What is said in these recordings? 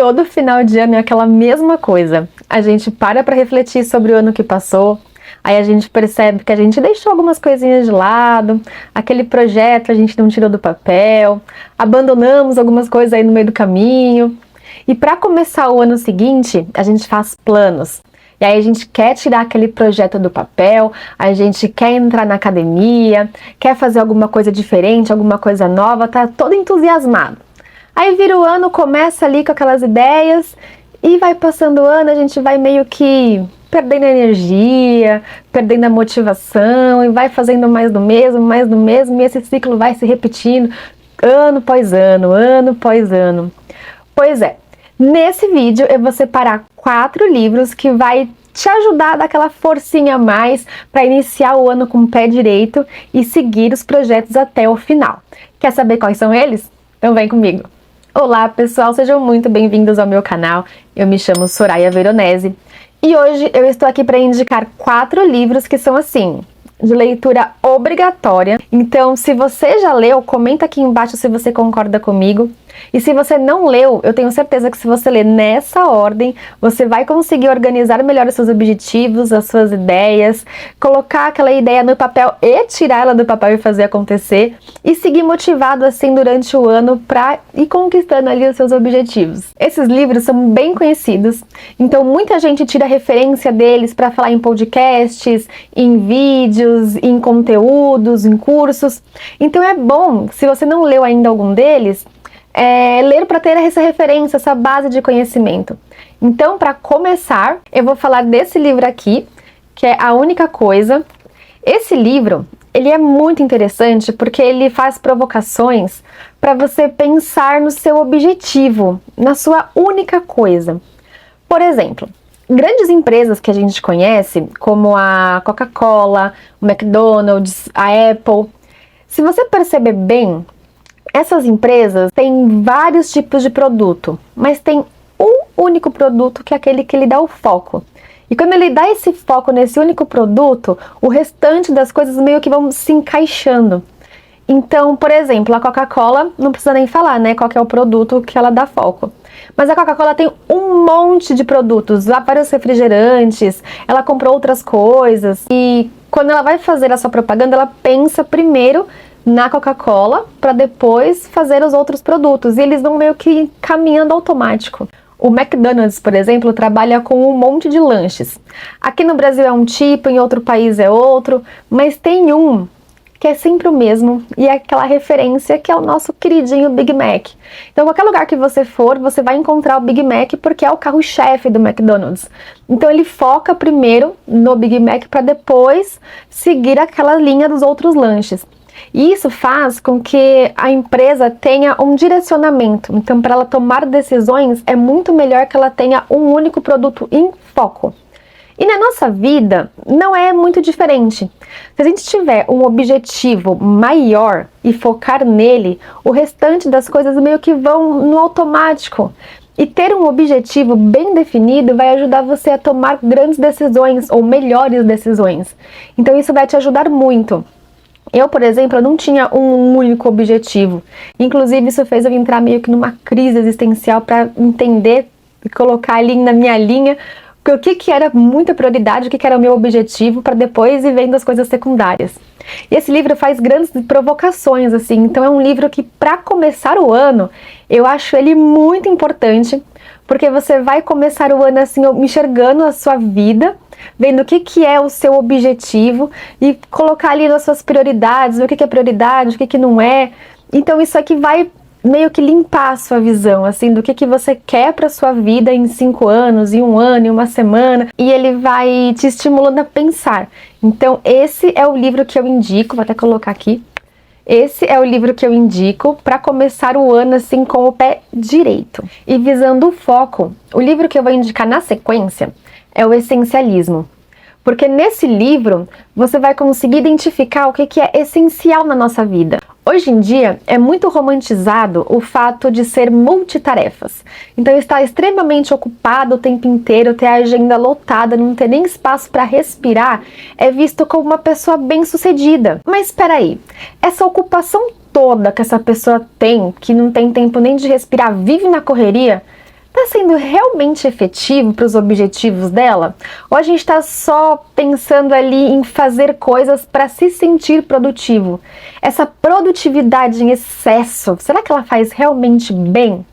Todo final de ano é aquela mesma coisa. A gente para refletir sobre o ano que passou, aí a gente percebe que a gente deixou algumas coisinhas de lado, aquele projeto a gente não tirou do papel, abandonamos algumas coisas aí no meio do caminho. E para começar o ano seguinte, a gente faz planos. E aí a gente quer tirar aquele projeto do papel, a gente quer entrar na academia, quer fazer alguma coisa diferente, alguma coisa nova, tá todo entusiasmado. Aí vira o ano, começa ali com aquelas ideias e vai passando o ano, a gente vai meio que perdendo a energia, perdendo a motivação e vai fazendo mais do mesmo, e esse ciclo vai se repetindo ano após ano, ano após ano. Pois é, nesse vídeo eu vou separar 4 livros que vai te ajudar a dar aquela forcinha a mais para iniciar o ano com o pé direito e seguir os projetos até o final. Quer saber quais são eles? Então vem comigo! Olá pessoal, sejam muito bem-vindos ao meu canal. Eu me chamo Soraya Veronese e hoje eu estou aqui para indicar 4 livros que são assim, de leitura obrigatória. Então, se você já leu, comenta aqui embaixo se você concorda comigo. E se você não leu, eu tenho certeza que se você ler nessa ordem, você vai conseguir organizar melhor os seus objetivos, as suas ideias, colocar aquela ideia no papel e tirar ela do papel e fazer acontecer, e seguir motivado assim durante o ano para ir conquistando ali os seus objetivos. Esses livros são bem conhecidos, então muita gente tira referência deles para falar em podcasts, em vídeos, em conteúdos, em cursos. Então é bom, se você não leu ainda algum deles, ler para ter essa referência, essa base de conhecimento. Então, para começar, eu vou falar desse livro aqui, que é A Única Coisa. Esse livro, ele é muito interessante porque ele faz provocações para você pensar no seu objetivo, na sua única coisa. Por exemplo, grandes empresas que a gente conhece, como a Coca-Cola, o McDonald's, a Apple, se você perceber bem, essas empresas têm vários tipos de produto, mas tem um único produto que é aquele que lhe dá o foco. E quando ele dá esse foco nesse único produto, o restante das coisas meio que vão se encaixando. Então, por exemplo, a Coca-Cola, não precisa nem falar, né, qual que é o produto que ela dá foco. Mas a Coca-Cola tem um monte de produtos, vários refrigerantes, ela comprou outras coisas. E quando ela vai fazer a sua propaganda, ela pensa primeiro na Coca-Cola para depois fazer os outros produtos, e eles vão meio que caminhando automático. O McDonald's, por exemplo, trabalha com um monte de lanches. Aqui no Brasil é um tipo, em outro país é outro, mas tem um que é sempre o mesmo, e é aquela referência que é o nosso queridinho Big Mac. Então, qualquer lugar que você for, você vai encontrar o Big Mac porque é o carro-chefe do McDonald's. Então, ele foca primeiro no Big Mac para depois seguir aquela linha dos outros lanches. E isso faz com que a empresa tenha um direcionamento. Então, para ela tomar decisões, é muito melhor que ela tenha um único produto em foco. E na nossa vida, não é muito diferente. Se a gente tiver um objetivo maior e focar nele, o restante das coisas meio que vão no automático. E ter um objetivo bem definido vai ajudar você a tomar grandes decisões ou melhores decisões. Então, isso vai te ajudar muito. Eu, por exemplo, eu não tinha um único objetivo. Inclusive, isso fez eu entrar meio que numa crise existencial para entender e colocar ali na minha linha o que era muita prioridade, o que era o meu objetivo, para depois ir vendo as coisas secundárias. E esse livro faz grandes provocações, assim. Então é um livro que, para começar o ano, eu acho ele muito importante, porque você vai começar o ano assim, enxergando a sua vida, vendo o que é o seu objetivo e colocar ali nas suas prioridades, o que é prioridade, o que não é. Então isso aqui vai meio que limpar a sua visão, assim, do que você quer para sua vida em 5 anos, em 1 ano, em 1 semana, e ele vai te estimulando a pensar. Então esse é o livro que eu indico, vou até colocar aqui. Esse é o livro que eu indico para começar o ano assim com o pé direito. E visando o foco, o livro que eu vou indicar na sequência é o Essencialismo. Porque nesse livro você vai conseguir identificar o que é essencial na nossa vida. Hoje em dia é muito romantizado o fato de ser multitarefas. Então estar extremamente ocupado o tempo inteiro, ter a agenda lotada, não ter nem espaço para respirar, é visto como uma pessoa bem-sucedida. Mas espera aí, essa ocupação toda que essa pessoa tem, que não tem tempo nem de respirar, vive na correria, está sendo realmente efetivo para os objetivos dela? Ou a gente está só pensando ali em fazer coisas para se sentir produtivo? Essa produtividade em excesso, será que ela faz realmente bem?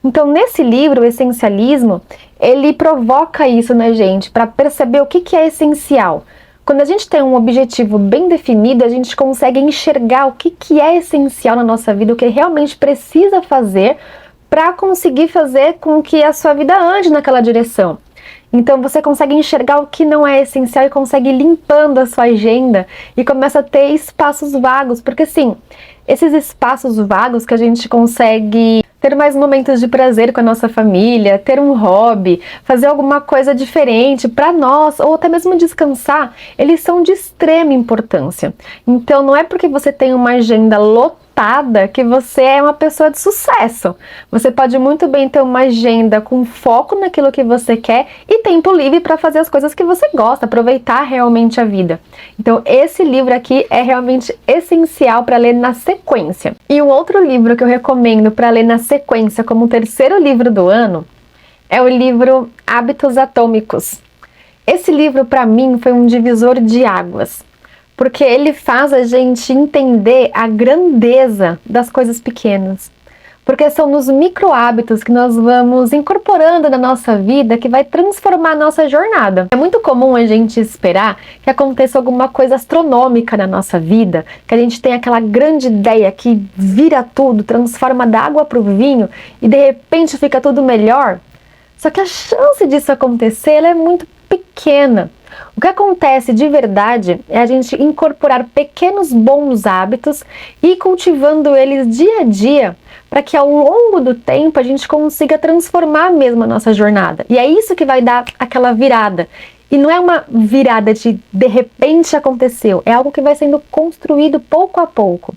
Então, nesse livro, o Essencialismo, ele provoca isso na gente, para perceber o que é essencial. Quando a gente tem um objetivo bem definido, a gente consegue enxergar o que é essencial na nossa vida, o que realmente precisa fazer para conseguir fazer com que a sua vida ande naquela direção. Então você consegue enxergar o que não é essencial e consegue ir limpando a sua agenda e começa a ter espaços vagos, porque assim, esses espaços vagos que a gente consegue ter mais momentos de prazer com a nossa família, ter um hobby, fazer alguma coisa diferente para nós, ou até mesmo descansar, eles são de extrema importância. Então não é porque você tem uma agenda lotada que você é uma pessoa de sucesso. Você pode muito bem ter uma agenda com foco naquilo que você quer e tempo livre para fazer as coisas que você gosta, aproveitar realmente a vida. Então esse livro aqui é realmente essencial para ler na sequência. E um outro livro que eu recomendo para ler na sequência como o terceiro livro do ano é o livro Hábitos Atômicos. Esse livro para mim foi um divisor de águas, porque ele faz a gente entender a grandeza das coisas pequenas. Porque são nos micro hábitos que nós vamos incorporando na nossa vida que vai transformar a nossa jornada. É muito comum a gente esperar que aconteça alguma coisa astronômica na nossa vida, que a gente tenha aquela grande ideia que vira tudo, transforma da água para o vinho e de repente fica tudo melhor. Só que a chance disso acontecer ela é muito pequena. O que acontece de verdade é a gente incorporar pequenos bons hábitos e ir cultivando eles dia a dia para que ao longo do tempo a gente consiga transformar mesmo a nossa jornada. E é isso que vai dar aquela virada. E não é uma virada de repente aconteceu, é algo que vai sendo construído pouco a pouco.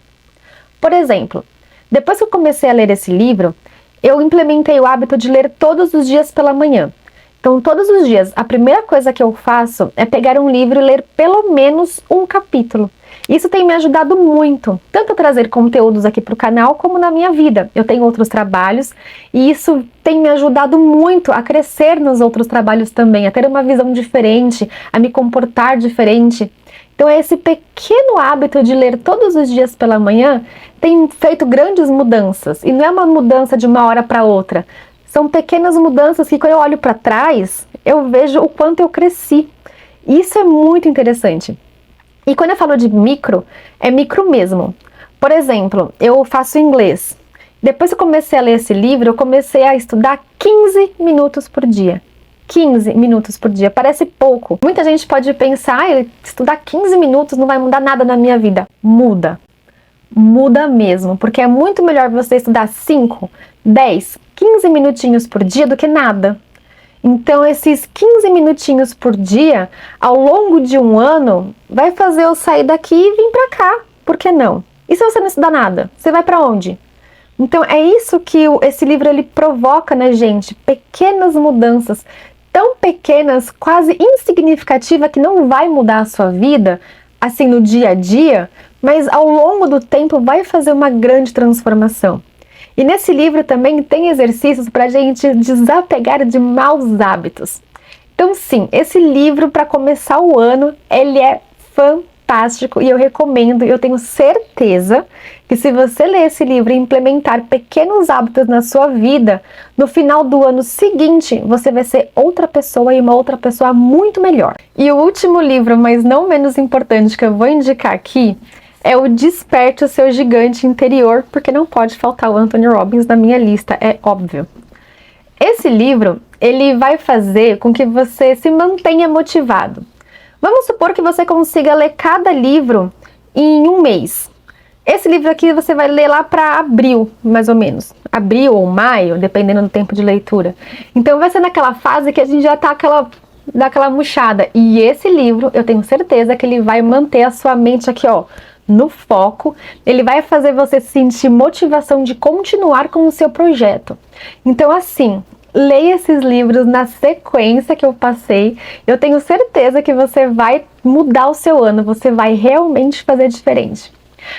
Por exemplo, depois que eu comecei a ler esse livro, eu implementei o hábito de ler todos os dias pela manhã. Então, todos os dias, a primeira coisa que eu faço é pegar um livro e ler pelo menos um capítulo. Isso tem me ajudado muito, tanto a trazer conteúdos aqui para o canal, como na minha vida. Eu tenho outros trabalhos e isso tem me ajudado muito a crescer nos outros trabalhos também, a ter uma visão diferente, a me comportar diferente. Então, esse pequeno hábito de ler todos os dias pela manhã tem feito grandes mudanças. E não é uma mudança de uma hora para outra. São pequenas mudanças que quando eu olho para trás, eu vejo o quanto eu cresci. Isso é muito interessante. E quando eu falo de micro, é micro mesmo. Por exemplo, eu faço inglês. Depois que eu comecei a ler esse livro, eu comecei a estudar 15 minutos por dia. 15 minutos por dia, parece pouco. Muita gente pode pensar, estudar 15 minutos não vai mudar nada na minha vida. Muda. Muda mesmo, porque é muito melhor você estudar 5, 10, 15 minutinhos por dia do que nada. Então esses 15 minutinhos por dia, ao longo de um ano, vai fazer eu sair daqui e vir pra cá. Por que não? E se você não estudar nada? Você vai pra onde? Então é isso que esse livro ele provoca na gente, pequenas mudanças, tão pequenas, quase insignificativas, que não vai mudar a sua vida, assim no dia a dia, mas ao longo do tempo vai fazer uma grande transformação. E nesse livro também tem exercícios para a gente desapegar de maus hábitos. Então sim, esse livro para começar o ano, ele é fantástico e eu recomendo, eu tenho certeza que se você ler esse livro e implementar pequenos hábitos na sua vida, no final do ano seguinte, você vai ser outra pessoa e uma outra pessoa muito melhor. E o último livro, mas não menos importante, que eu vou indicar aqui, é o Desperte o Seu Gigante Interior, porque não pode faltar o Anthony Robbins na minha lista, é óbvio. Esse livro, ele vai fazer com que você se mantenha motivado. Vamos supor que você consiga ler cada livro em um mês. Esse livro aqui você vai ler lá para abril, mais ou menos. Abril ou maio, dependendo do tempo de leitura. Então vai ser naquela fase que a gente já tá daquela murchada. E esse livro, eu tenho certeza que ele vai manter a sua mente aqui, ó, no foco. Ele vai fazer você sentir motivação de continuar com o seu projeto. Então assim, leia esses livros na sequência que eu passei. Eu tenho certeza que você vai mudar o seu ano, você vai realmente fazer diferente.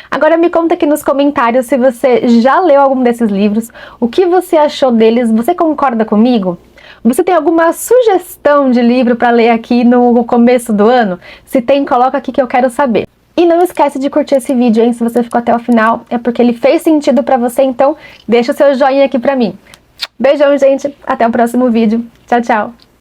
Agora me conta aqui nos comentários se você já leu algum desses livros, o que você achou deles, você concorda comigo? Você tem alguma sugestão de livro para ler aqui no começo do ano? Se tem, coloca aqui que eu quero saber. E não esquece de curtir esse vídeo, hein? Se você ficou até o final, é porque ele fez sentido para você, então deixa o seu joinha aqui para mim. Beijão, gente! Até o próximo vídeo. Tchau, tchau!